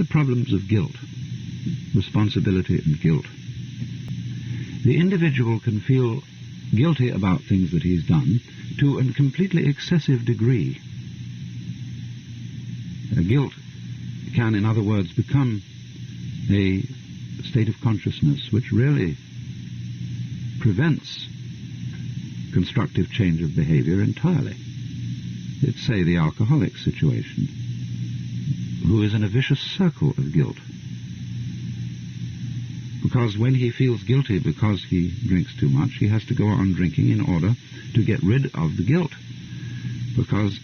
The problems of guilt, responsibility and guilt. The individual can feel guilty about things that he's done to a completely excessive degree. Guilt can, in other words, become a state of consciousness which really prevents constructive change of behavior entirely. It's, say, the alcoholic situation, who is in a vicious circle of guilt. Because when he feels guilty because he drinks too much, he has to go on drinking in order to get rid of the guilt. Because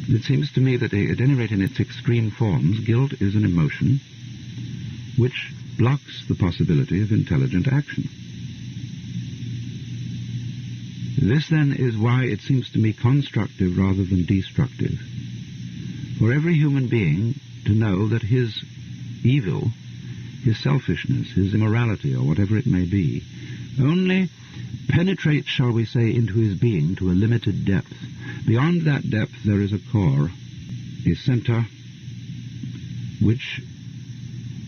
it seems to me that, at any rate in its extreme forms, guilt is an emotion which blocks the possibility of intelligent action. This, then, is why it seems to me constructive rather than destructive. For every human being to know that his evil, his selfishness, his immorality, or whatever it may be, only penetrates, shall we say, into his being to a limited depth. Beyond that depth there is a core, a center, which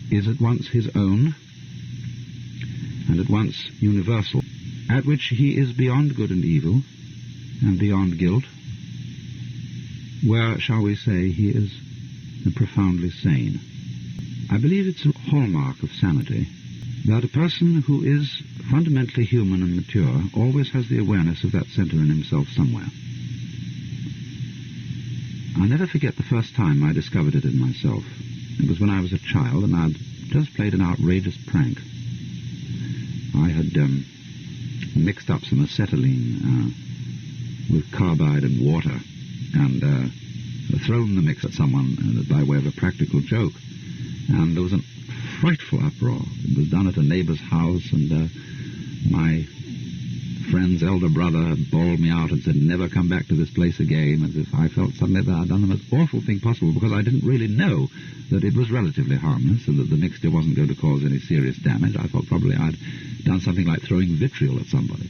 is at once his own and at once universal, at which he is beyond good and evil and beyond guilt, where, shall we say, he is profoundly sane. I believe it's a hallmark of sanity that a person who is fundamentally human and mature always has the awareness of that center in himself somewhere. I'll never forget the first time I discovered it in myself. It was when I was a child and I'd just played an outrageous prank. I had mixed up some acetylene with carbide and water and thrown the mix at someone by way of a practical joke. And there was a frightful uproar. It was done at a neighbor's house, and my friend's elder brother bawled me out and said, "Never come back to this place again," as if I felt suddenly that I'd done the most awful thing possible, because I didn't really know that it was relatively harmless and that the mixture wasn't going to cause any serious damage. I thought probably I'd done something like throwing vitriol at somebody.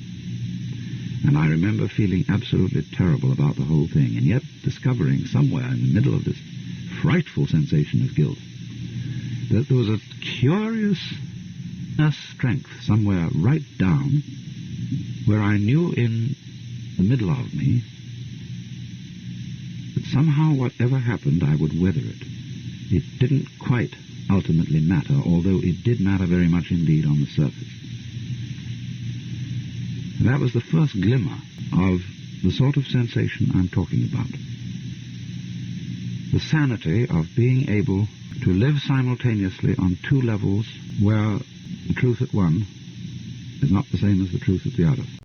And I remember feeling absolutely terrible about the whole thing, and yet discovering somewhere in the middle of this frightful sensation of guilt that there was a curious strength somewhere right down where I knew in the middle of me that somehow whatever happened I would weather it. It didn't quite ultimately matter, although it did matter very much indeed on the surface. That was the first glimmer of the sort of sensation I'm talking about. The sanity of being able to live simultaneously on two levels where the truth at one is not the same as the truth at the other.